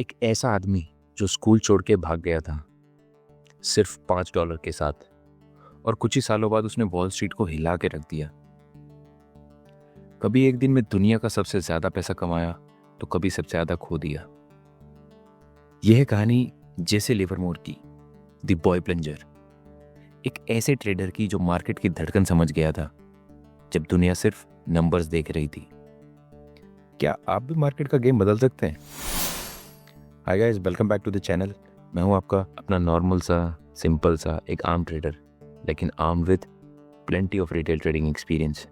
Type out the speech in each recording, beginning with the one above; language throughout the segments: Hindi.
एक ऐसा आदमी जो स्कूल छोड़ के भाग गया था सिर्फ $5 के साथ, और कुछ ही सालों बाद उसने वॉल स्ट्रीट को हिला के रख दिया। कभी एक दिन में दुनिया का सबसे ज्यादा पैसा कमाया तो कभी सबसे ज्यादा खो दिया। यह है कहानी जेसे लिवरमोर की, द बॉय प्लंजर। एक ऐसे ट्रेडर की जो मार्केट की धड़कन समझ गया था जब दुनिया सिर्फ नंबर्स देख रही थी। क्या आप भी मार्केट का गेम बदल सकते हैं? Hi guys, welcome back to the channel. मैं हूं आपका अपना नॉर्मल सा, सिंपल सा एक आर्म ट्रेडर, लेकिन आर्म with plenty of retail trading experience.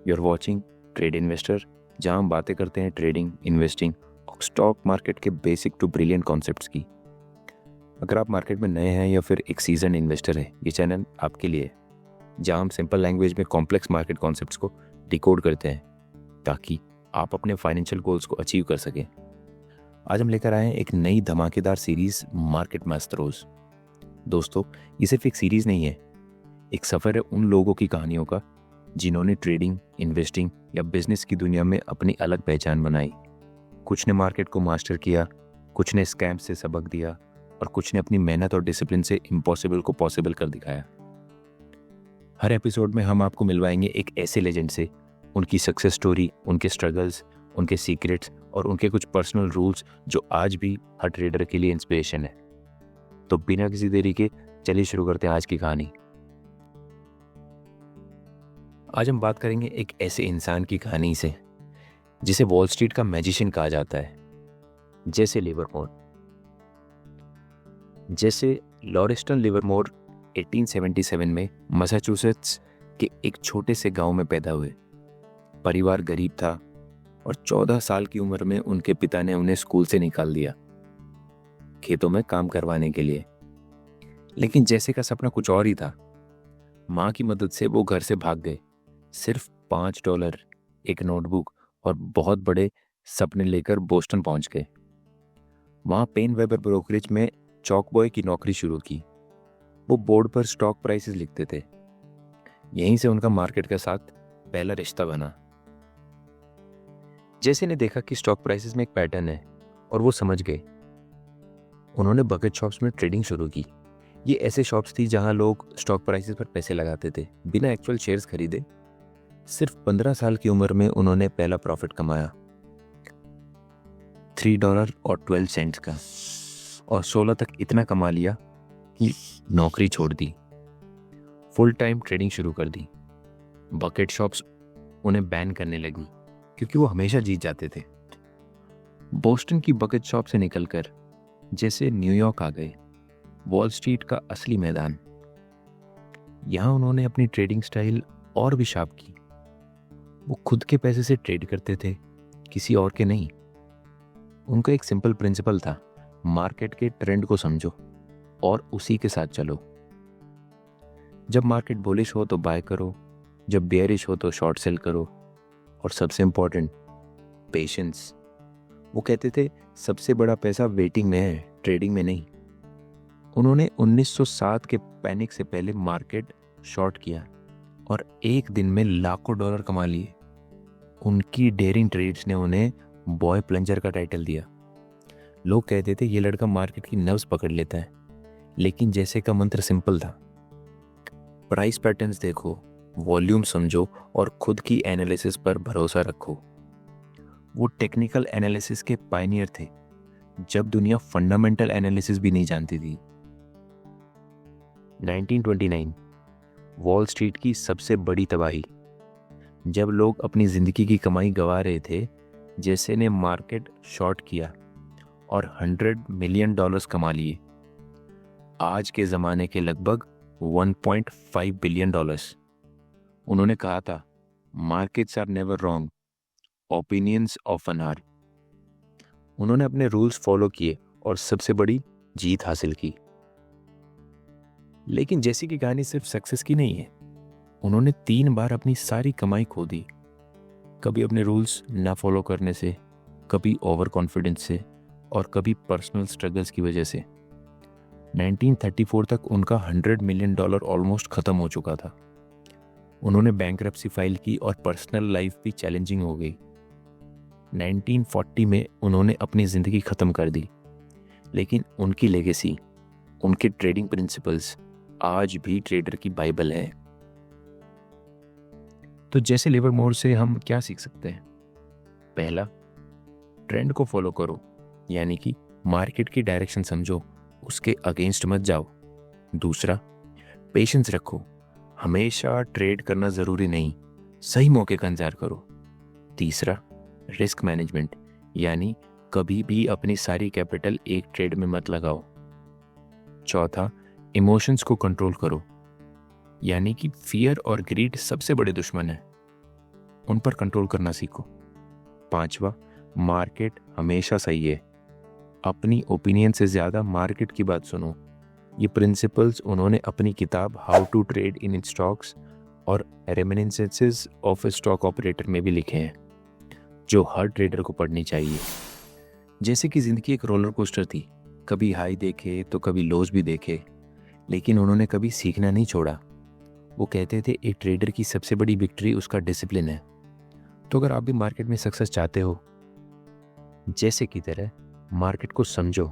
You are watching trade investor, जहां हम बातें करते हैं ट्रेडिंग, इन्वेस्टिंग और स्टॉक मार्केट के बेसिक टू ब्रिलियंट कॉन्सेप्ट्स की। अगर आप मार्केट में नए हैं या फिर एक सीजन इन्वेस्टर है, ये चैनल आपके लिए है, जहां हम सिंपल लैंग्वेज में कॉम्प्लेक्स मार्केट कॉन्सेप्ट्स को डिकोड करते हैं ताकि आप अपने फाइनेंशियल गोल्स को अचीव कर सकें। आज हम लेकर आए हैं एक नई धमाकेदार सीरीज, मार्केट मास्टरोज। दोस्तों, ये सिर्फ एक सीरीज नहीं है, एक सफ़र है उन लोगों की कहानियों का जिन्होंने ट्रेडिंग, इन्वेस्टिंग या बिजनेस की दुनिया में अपनी अलग पहचान बनाई। कुछ ने मार्केट को मास्टर किया, कुछ ने स्कैम से सबक दिया और कुछ ने अपनी मेहनत और डिसिप्लिन से इम्पॉसिबल को पॉसिबल कर दिखाया। हर एपिसोड में हम आपको मिलवाएंगे एक ऐसे लेजेंड से, उनकी सक्सेस स्टोरी, उनके स्ट्रगल्स, उनके सीक्रेट्स और उनके कुछ पर्सनल रूल्स जो आज भी हर ट्रेडर के लिए इंस्पिरेशन है। तो बिना किसी देरी के चलिए शुरू करते हैं आज की कहानी। आज हम बात करेंगे एक ऐसे इंसान की कहानी से जिसे वॉल स्ट्रीट का मैजिशियन कहा जाता है, जेसे लिवरमोर। जेसे लॉरेस्टन लिवरमोर 1877 में मैसाचुसेट्स के एक छोटे से गांव में पैदा हुए। परिवार गरीब था और 14 साल की उम्र में उनके पिता ने उन्हें स्कूल से निकाल दिया, खेतों में काम करवाने के लिए। लेकिन जैसे का सपना कुछ और ही था। माँ की मदद से वो घर से भाग गए, सिर्फ $5, एक नोटबुक और बहुत बड़े सपने लेकर बोस्टन पहुंच गए। वहां पेन वेबर ब्रोकरेज में चौक बॉय की नौकरी शुरू की। वो बोर्ड पर स्टॉक प्राइसेस लिखते थे। यहीं से उनका मार्केट के साथ पहला रिश्ता बना। जैसे ने देखा कि स्टॉक प्राइसेस में एक पैटर्न है और वो समझ गए। उन्होंने बकेट शॉप्स में ट्रेडिंग शुरू की। ये ऐसे शॉप्स थी जहां लोग स्टॉक प्राइसेस पर पैसे लगाते थे बिना एक्चुअल शेयर्स खरीदे। सिर्फ 15 साल की उम्र में उन्होंने पहला प्रॉफिट कमाया, $3.12 का, और 16 तक इतना कमा लिया कि नौकरी छोड़ दी, फुल टाइम ट्रेडिंग शुरू कर दी। बकेट शॉप्स उन्हें बैन करने लगी क्योंकि वो हमेशा जीत जाते थे। बोस्टन की बकेट शॉप से निकलकर जैसे न्यूयॉर्क आ गए, वॉल स्ट्रीट का असली मैदान। यहां उन्होंने अपनी ट्रेडिंग स्टाइल और भी शार्प की। वो खुद के पैसे से ट्रेड करते थे, किसी और के नहीं। उनका एक सिंपल प्रिंसिपल था, मार्केट के ट्रेंड को समझो और उसी के साथ चलो। जब मार्केट बुलिश हो तो बाय करो, जब बेयरिश हो तो शॉर्ट सेल करो, और सबसे इंपॉर्टेंट, पेशेंस। वो कहते थे सबसे बड़ा पैसा वेटिंग में है, ट्रेडिंग में नहीं। उन्होंने 1907 के पैनिक से पहले मार्केट शॉर्ट किया और एक दिन में लाखों डॉलर कमा लिए। उनकी डेयरिंग ट्रेड्स ने उन्हें बॉय प्लंजर का टाइटल दिया। लोग कहते थे ये लड़का मार्केट की नब्ज पकड़ लेता है, लेकिन जैसे का मंत्र सिंपल था, प्राइस पैटर्न्स देखो, वॉल्यूम समझो और खुद की एनालिसिस पर भरोसा रखो। वो टेक्निकल एनालिसिस के पायनियर थे जब दुनिया फंडामेंटल एनालिसिस भी नहीं जानती थी। 1929 वॉल स्ट्रीट की सबसे बड़ी तबाही। जब लोग अपनी जिंदगी की कमाई गंवा रहे थे, जैसे ने मार्केट शॉर्ट किया और $100 मिलियन कमा लिए, आज के जमाने के लगभग $1.5 बिलियन। उन्होंने कहा था, markets are never wrong, opinions often are. उन्होंने अपने रूल्स फॉलो किए और सबसे बड़ी जीत हासिल की। लेकिन जैसी की कहानी सिर्फ सक्सेस की नहीं है। उन्होंने 3 बार अपनी सारी कमाई खो दी, कभी अपने रूल्स ना फॉलो करने से, कभी ओवर कॉन्फिडेंस से और कभी पर्सनल स्ट्रगल्स की वजह से। 1934 तक उनका $100 मिलियन ऑलमोस्ट खत्म हो चुका था। उन्होंने बैंकरप्सी फाइल की और पर्सनल लाइफ भी चैलेंजिंग हो गई। 1940 में उन्होंने अपनी जिंदगी खत्म कर दी लेकिन उनकी लेगेसी, उनके ट्रेडिंग प्रिंसिपल्स आज भी ट्रेडर की बाइबल है। तो जैसे लिवरमोर से हम क्या सीख सकते हैं? पहला, ट्रेंड को फॉलो करो, यानी कि मार्केट की डायरेक्शन समझो, उसके अगेंस्ट मत जाओ। दूसरा, पेशेंस रखो, हमेशा ट्रेड करना जरूरी नहीं, सही मौके का इंतजार करो। तीसरा, रिस्क मैनेजमेंट, यानी कभी भी अपनी सारी कैपिटल एक ट्रेड में मत लगाओ। चौथा, इमोशंस को कंट्रोल करो, यानी कि फियर और ग्रीड सबसे बड़े दुश्मन हैं, उन पर कंट्रोल करना सीखो। पांचवा, मार्केट हमेशा सही है, अपनी ओपिनियन से ज्यादा मार्केट की बात सुनो। ये प्रिंसिपल्स उन्होंने अपनी किताब how to trade in stocks और reminiscences of a stock operator में भी लिखे हैं, जो हर ट्रेडर को पढ़नी चाहिए। जैसे कि जिंदगी एक रोलर कोस्टर थी, कभी हाई देखे तो कभी लोज भी देखे, लेकिन उन्होंने कभी सीखना नहीं छोड़ा। वो कहते थे एक ट्रेडर की सबसे बड़ी विक्ट्री उसका डिसिप्लिन है। तो अगर आप भी मार्केट में सक्सेस चाहते हो, जैसे की तरह मार्केट को समझो,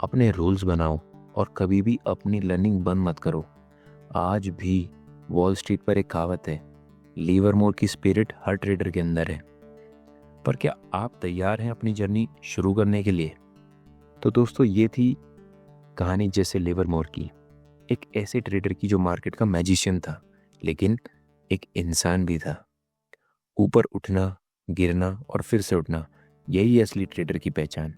अपने रूल्स बनाओ और कभी भी अपनी लर्निंग बंद मत करो। आज भी वॉल स्ट्रीट पर एक कहावत है, लिवरमोर की स्पिरिट हर ट्रेडर के अंदर है। पर क्या आप तैयार हैं अपनी जर्नी शुरू करने के लिए? तो दोस्तों, ये थी कहानी जैसे लिवरमोर की, एक ऐसे ट्रेडर की जो मार्केट का मैजिशियन था, लेकिन एक इंसान भी था। ऊपर उठना, गिरना और फिर से उठना, यही असली ट्रेडर की पहचान।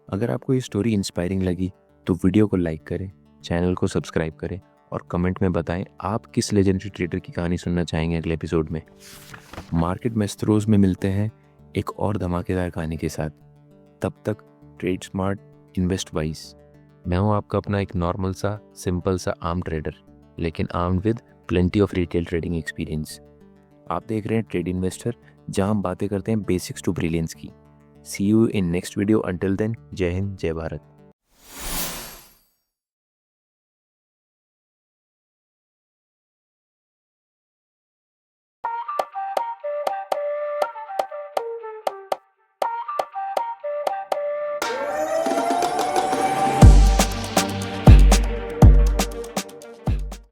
अगर आपको ये स्टोरी इंस्पायरिंग लगी तो वीडियो को लाइक करें, चैनल को सब्सक्राइब करें और कमेंट में बताएं आप किस लेजेंडरी ट्रेडर की कहानी सुनना चाहेंगे अगले एपिसोड में। मार्केट मेस्ट्रोज में मिलते हैं एक और धमाकेदार कहानी के साथ। तब तक ट्रेड स्मार्ट, इन्वेस्ट वाइज। मैं हूं आपका अपना एक नॉर्मल सा, सिंपल सा आर्म ट्रेडर, लेकिन armed with plenty of retail trading experience. आप देख रहे हैं ट्रेड इन्वेस्टर, जहां हम बातें करते हैं बेसिक्स टू ब्रिलियंस की। See you in next video. Until then, जय हिंद, जय भारत।